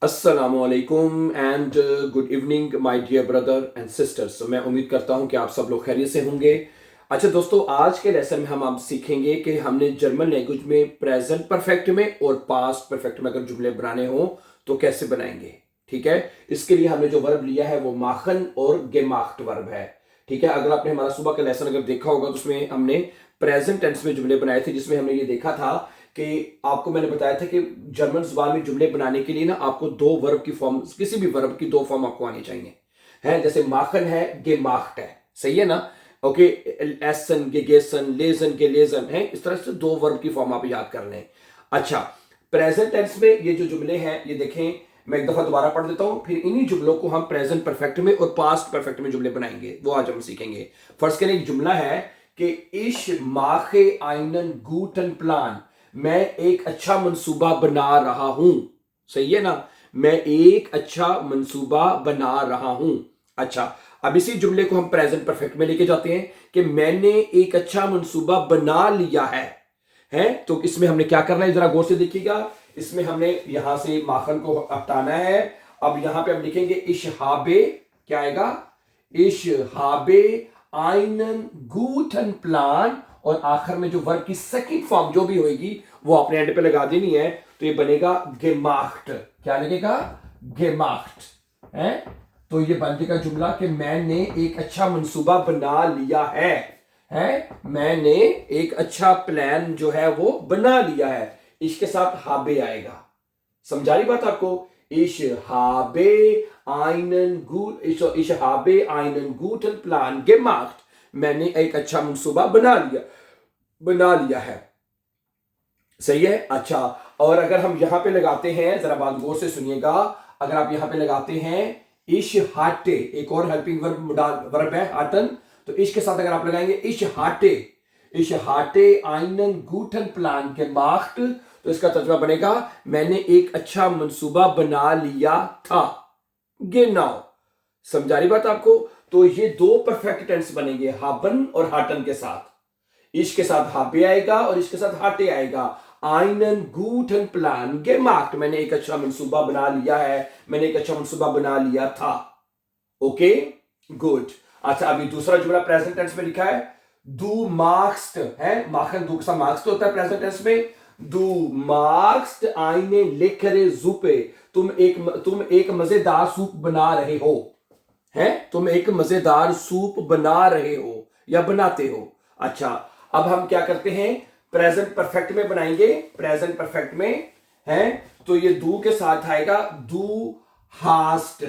अस्सलामुअलैकुम and good evening my dear brother and sisters. मैं उम्मीद करता हूं कि आप सब लोग खैरियत से होंगे। अच्छा दोस्तों, आज के लेसन में हम आप सीखेंगे कि हमने जर्मन लैंग्वेज में प्रेजेंट परफेक्ट में और पास्ट परफेक्ट में अगर जुमले बनाने हो तो कैसे बनाएंगे। ठीक है, इसके लिए हमने जो वर्ब लिया है वो माखन और गेमाख्ट वर्ब है। ठीक है, अगर आपने हमारा सुबह का लेसन अगर देखा होगा तो उसमें हमने प्रेजेंट टेंस में जुमले बनाए थे, जिसमें हमने ये देखा था कि आपको मैंने बताया था कि जर्मन जुबान में जुमले बनाने के लिए ना आपको दो वर्ब की फॉर्म, किसी भी वर्ब की दो फॉर्म आपको आनी चाहिए। है जैसे माखन है, गेमाख्ट है, सही है ना। ओके, एसन गेगेसन, लेजन गेलेजन है, इस तरह से दो वर्ब की फॉर्म आप याद कर लें। अच्छा, प्रेजेंट टेंस में ये जो जुमले हैं ये देखें, मैं एक दफा दोबारा पढ़ देता हूं, फिर इन्हीं जुमलों को हम प्रेजेंट परफेक्ट में और पास्ट परफेक्ट में जुमले बनाएंगे, वो आज हम सीखेंगे। फर्स्ट के लिए एक जुमला है कि इश माखे आइनन गूटन प्लान, मैं एक अच्छा मंसूबा बना रहा हूं। सही है ना, मैं एक अच्छा मंसूबा बना रहा हूं। अच्छा, अब इसी जुमले को हम प्रेजेंट परफेक्ट में लेके जाते हैं कि मैंने एक अच्छा मंसूबा बना लिया है। तो इसमें हमने क्या करना है, जरा गौर से देखिएगा। इसमें हमने यहां से माखन को हटाना है। अब यहां पे हम लिखेंगे इशहाबे, क्या आएगा, इशहाबे आइनन गूटन प्लान, और आखिर में जो वर्ब की सेकंड फॉर्म जो भी होगी वो आपने एंड पे लगा देनी है, तो ये बनेगा गेमाख्ट। क्या लगेगा, गेमाख्ट है। तो ये बन जाएगा जुमला कि मैंने एक अच्छा मंसूबा बना लिया है मैंने एक अच्छा प्लान जो है वो बना लिया है। इसके साथ हाबे आएगा। समझा रही बात आपको। इश हाबे आइनन गुट, इश हाबे आइनन गूटन प्लान गेमाख्ट, मैंने एक अच्छा मंसूबा बना लिया है। सही है। अच्छा, और अगर हम यहां पे लगाते हैं, जरा बात गौर से सुनिएगा, अगर आप यहां पे लगाते हैं इश हाटे, एक और हेल्पिंग वर्ब है हाटन, तो इश के साथ अगर आप लगाएंगे इश हाटे आइनन गूटन प्लान के माख्ट, तो इसका तर्जुमा बनेगा मैंने एक अच्छा मंसूबा बना लिया था। गेनाउ, समझा रही बात आपको। तो ये दो परफेक्ट टेंस बनेंगे हाबन और हाटन के साथ। इश्क के साथ हाबे आएगा और इसके साथ हाटे आएगा। आइनन गूटन प्लान गेमाख्ट, मैंने एक अच्छा मंसूबा बना लिया है, मैंने एक अच्छा मंसूबा बना लिया था। Okay, good. अच्छा, अभी दूसरा जुमला प्रेजेंट टेंस में लिखा है दू मार्क्स है, माखन दू के साथ मार्क्स होता है प्रेजेंट टेंस में। दू मार्क्स आइने लेकरे जुपे, तुम एक मजेदार सूप बना रहे हो। तुम एक मजेदार सूप बना रहे हो या बनाते हो। अच्छा, अब हम क्या करते हैं, प्रेजेंट परफेक्ट में बनाएंगे। प्रेजेंट परफेक्ट में है तो ये दू के साथ आएगा दू हास्ट,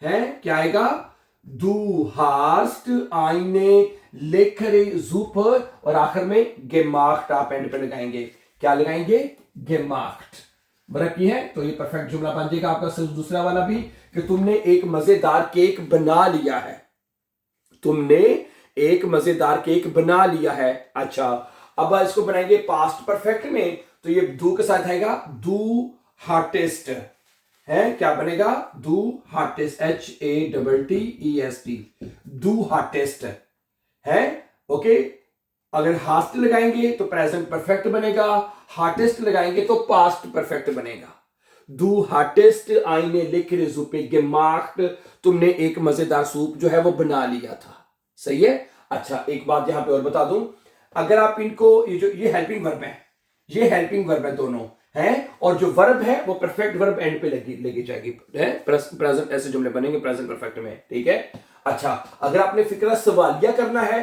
है क्या आएगा, दू हास्ट आईने लेखरे जुपर, और आखिर में गेमाख्ट आप एंड पे लगाएंगे। क्या लगाएंगे, गेमाख्ट बरक की है। तो ये परफेक्ट जुमला बन जाएगा आपका सिर्फ दूसरा वाला भी, कि तुमने एक मजेदार केक बना लिया है। तुमने एक मजेदार केक बना लिया है। अच्छा, अब इसको बनाएंगे पास्ट परफेक्ट में, तो ये दू के साथ आएगा दू हार्टेस्ट, है क्या बनेगा, दू हार्टेस्ट, HATTEST, दू हार्टेस्ट है। ओके, अगर हास्ट लगाएंगे तो प्रेजेंट परफेक्ट बनेगा, हार्टेस्ट लगाएंगे तो पास्ट परफेक्ट बनेगा। दू हार्टेस्ट आईने लिख रिजुपे gemacht, तुमने एक मजेदार सूप जो है वो बना लिया था। सही है। अच्छा, एक बात यहां पे और बता दूं, अगर आप इनको ये हेल्पिंग वर्ब है, ये हेल्पिंग वर्ब है दोनों है, और जो वर्ब है वो परफेक्ट वर्ब एंड पे लगी जाएगी है। प्रेजेंट ऐसे जुमले बनेंगे प्रेजेंट परफेक्ट में। ठीक है। अच्छा, अगर आपने फिक्रा सवालिया करना है,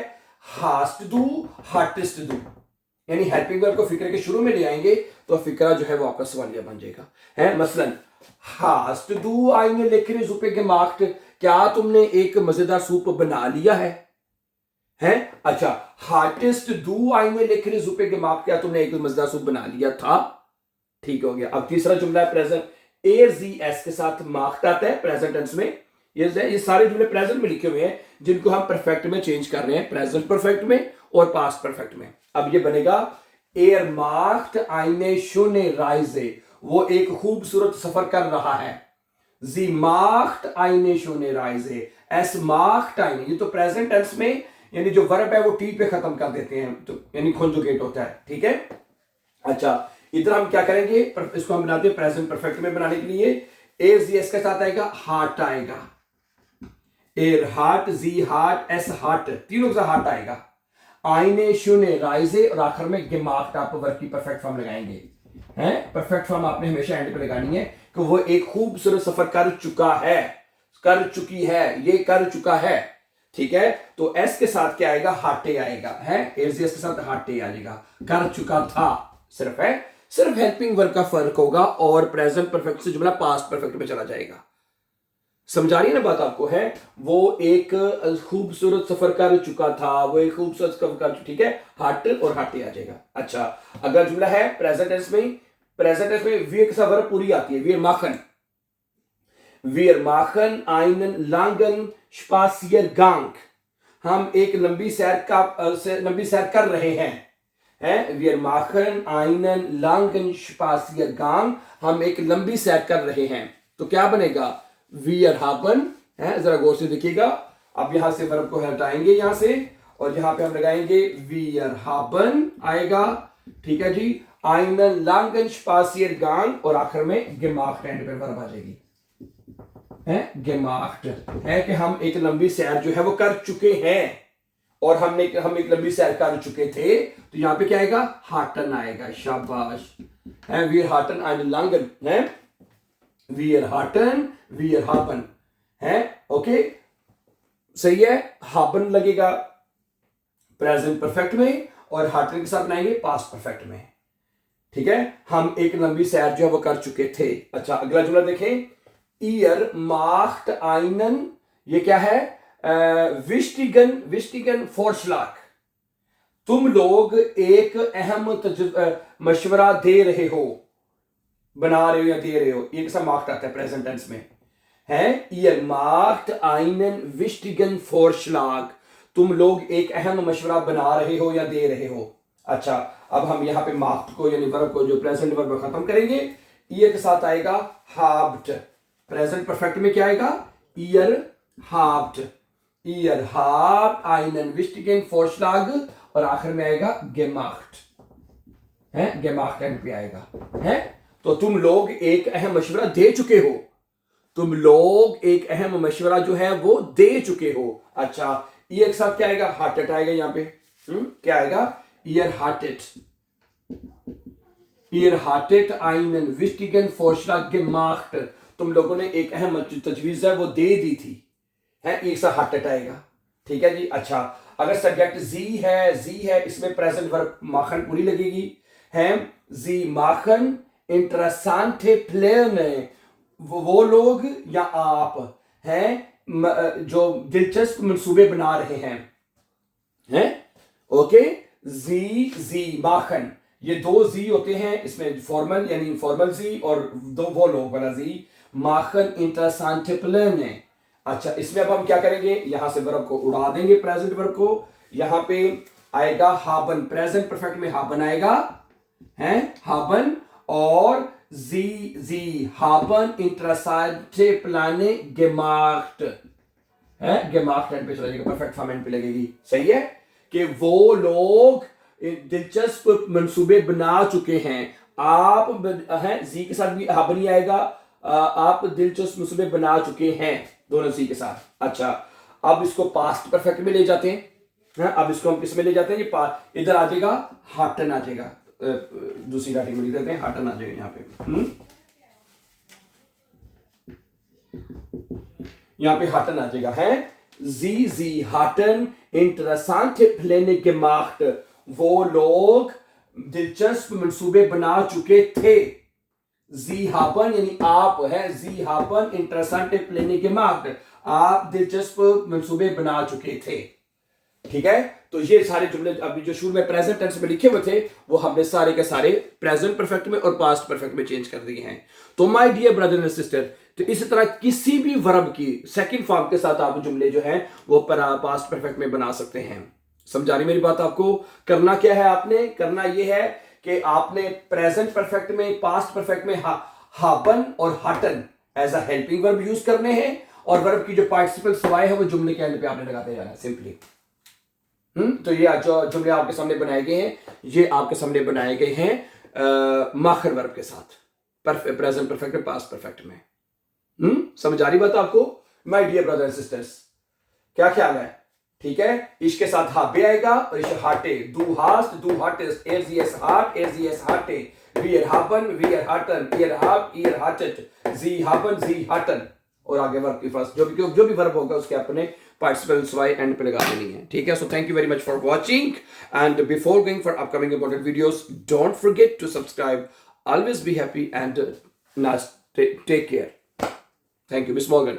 हास्ट दू हार्टेस्ट दू, यानी हेल्पिंग वर्ब को फिक्रे के शुरू में ले आएंगे तो फिक्रा जो है वो आपका सवालिया बन जाएगा। है मसलन हास्ट दू आएंगे लेखरे जुपे के माख्ट, क्या तुमने एक मजेदार सूप बना लिया है। अच्छा, हार्टेस्ट दू आएंगे लेखरे जुपे के माख्ट, क्या तुमने एक मजेदार सूप बना लिया था। ठीक हो गया। अब तीसरा जुमला है प्रेजेंट, AZS के साथ माख्ट आता है प्रेजेंट टेंस में। ये सारे जुमले प्रेजेंट में लिखे हुए हैं जिनको हम परफेक्ट में चेंज कर रहे हैं, प्रेजेंट परफेक्ट में और पास्ट परफेक्ट में। अब ये बनेगा एर माख्ट आइने शुने राइजे, वो एक खूबसूरत सफर कर रहा है। जी माख्ट आइने शुने राइजे, एस माख्ट आइने, ये तो प्रेजेंट टेंस में यानी जो वर्ब है वो टी पे खत्म कर देते हैं, तो यानी कॉन्जुगेट होता है। ठीक है। अच्छा, इधर हम क्या करेंगे, इसको हम बनाते हैं प्रेजेंट परफेक्ट में बनाने के लिए एर जी एस के साथ आएगा हार्ट आएगा, एर हार्ट, जी हार्ट, एस हार्ट, तीनों के साथ हार्ट आएगा। आईने शुने राइजे और आखिर में गिमाख्ट आप वर्ब की परफेक्ट फॉर्म लगाएंगे हैं। परफेक्ट फॉर्म आपने हमेशा एंड पे लगानी है कि वो एक खूबसूरत सफर कर चुका है, कर चुकी है, ये कर चुका है। ठीक है, तो एस के साथ क्या आएगा, हाटे आएगा है, एस के साथ हाटे आ जाएगा, कर चुका था सिर्फ है। सिर्फ हेल्पिंग वर्ब का फर्क होगा और प्रेजेंट परफेक्ट से जुमला पास्ट परफेक्ट में चला जाएगा। समझा रही है ना बात आपको है। वो एक खूबसूरत सफर कर चुका था, वो एक खूबसूरत सफर कर, ठीक है, हाट और हाटे आ जाएगा। अच्छा, अगर जुमला है प्रेजेंट टेंस में, प्रेजेंट टेंस में वी के वर्ब पूरी आती है, वीर माखन, वीर माखन आइनन लांगन स्पासियर गांग, हम एक लंबी सैर कर रहे हैं वीर माखन आइनन लांगन स्पासियर गांग, हम एक लंबी सैर कर रहे हैं। तो क्या बनेगा, वीर हाबन है, जरा गौर से देखिएगा। अब यहां से वर्ब को हटाएंगे यहां से और यहां पे हम लगाएंगे वीर हाबन आएगा। ठीक है जी, आइनन लांगन स्पासियर गांग और आखिर में gemacht एंड पे वर्ब आ जाएगी है, gemacht है कि हम एक लंबी सैर जो है वो कर चुके हैं और हम एक लंबी सैर कर चुके थे। तो यहां पे क्या आएगा, हाटन आएगा, शाबाश है, वीर हाटन आइनन लांगन है, वीर हाटन वीर हाबन है। ओके, सही है, हाबन लगेगा प्रेजेंट परफेक्ट में और हाटन के साथ बनाएंगे पास्ट परफेक्ट में। ठीक है, हम एक लंबी सैर जो है वो कर चुके थे। अच्छा, अगला जुमला देखें, ईयर माख्ट आइनन, ये क्या है, विस्टिगन, विस्टिगन फोर्शलाक, तुम लोग एक अहम मशवरा दे रहे हो, बना रहे हो या दे रहे हो, एक सा मार्क्ट आता है प्रेजेंट टेंस में है। ईयर मार्क्ट आइनन विस्टिगन फोर्शलाग, तुम लोग एक अहम मशवरा बना रहे हो या दे रहे हो। अच्छा, अब हम यहां पे मार्क्ट को यानी वर्ब को जो प्रेजेंट वर्ब खत्म करेंगे, ईयर के साथ आएगा हाब्ट, प्रेजेंट परफेक्ट में क्या आएगा, ईयर हाब्ट, ईयर हाब्ट आइनन विस्टिगन फोर्शलाग और आखिर में आएगा gemacht है, gemacht एंड पे आएगा है। तो तुम लोग एक अहम मशवरा दे चुके हो, तुम लोग एक अहम मशवरा जो है वो दे चुके हो। अच्छा, ये एक साथ क्या आएगा, हार्टेड आएगा यहां पे, क्या आएगा, ईयर हार्टेड, ईयर हार्टेड आइनन विस्टिगन फोर्शलाग gemacht, तुम लोगों ने एक अहम तजवीज है वो दे दी थी है, एक साथ हार्टेड आएगा। ठीक है जी। अच्छा, अगर सब्जेक्ट जी है इसमें प्रेजेंट वर्ब माखन पूरी लगेगी है, जी माखन इंटरेसांटे प्लेन, वो लोग या आप हैं जो दिलचस्प मंसूबे बना रहे हैं ओके। जी माखन, ये दो जी होते हैं इसमें, फॉर्मल यानी इनफॉर्मल जी और दो वो लोग वाला जी, माखन इंटरेसांटे प्लेन है। अच्छा, इसमें अब हम क्या करेंगे, यहां से वर्ब को उड़ा देंगे प्रेजेंट वर्ब को, यहां पे आएगा हाबन, प्रेजेंट परफेक्ट में हाबन आएगा है, हाबन और जी हाबन इंटरेसांटे प्लाने gemacht है, gemacht एंड पे चला जाएगा, परफेक्ट फॉर्म एंड पे लगेगी। सही है कि वो लोग दिलचस्प मंसूबे बना चुके हैं, आप है, जी के साथ भी हाबन ही आएगा, आप दिलचस्प मंसूबे बना चुके हैं, दोनों सी के साथ। अच्छा, अब इसको पास्ट परफेक्ट में ले जाते हैं, अब इसको हम किस में ले जाते हैं, ये इधर आ जाएगा, हाटन आ जाएगा, दूसरी राइटिंग में लिख देते हैं, हाटन आ जाएगा यहाँ पे, यहाँ पे हाटन आ जाएगा है, जी हाटन इंटरेसांटे प्लेने gemacht, वो लोग दिलचस्प मंसूबे बना चुके थे। जी हापन यानी आप है, जी हापन इंटरेसांटे प्लेने gemacht, आप दिलचस्प मंसूबे बना चुके थे। ठीक है, तो ये सारे जुमले अभी जो शुरू में प्रेजेंट टेंस में लिखे हुए थे वो हमने सारे के सारे प्रेजेंट परफेक्ट में और पास्ट परफेक्ट में चेंज कर दिए हैं। तो my dear brother and sister, तो इसी तरह किसी भी वर्ब की सेकंड फॉर्म के साथ आप जुमले जो हैं वो पास्ट परफेक्ट में बना सकते हैं। समझा रही मेरी बात आपको? करना क्या है, आपने करना ये है कि आपने प्रेजेंट परफेक्ट में, पास्ट परफेक्ट में हाबन और हाटन as a helping verb use करने हैं और वर्ब की जो पार्टिसिपल सवाए है वो जुमले के एंड पे आपने लगाते जाना है सिंपली। तो ये जो जुमले आपके सामने बनाए गए हैं, ये आपके सामने बनाए गए हैं माखर वर्ब के साथ, प्रेजेंट परफेक्ट में, पास्ट परफेक्ट में। समझ आ रही बात आपको my dear brother and sisters? क्या ख्याल है? ठीक है, इश्क के साथ हा बे आएगा और इश्क हाटे दू हास्ट दू हार्टेस्ट एज एस हार्ट एज एस हाटे वी एर हापन वी एर हाटन ईयर हाप ईयर हाटेट जी हापन जी हाटन और आगे वर्ब की फर्स्ट जो भी वर्ब होगा उसके अपने पार्टिसिपल्स वाई एंड पे लगा देनी है। ठीक है, so thank you very much for watching and before going for upcoming important videos don't forget to subscribe, always be happy and nice take care. Thank you miss Morgan.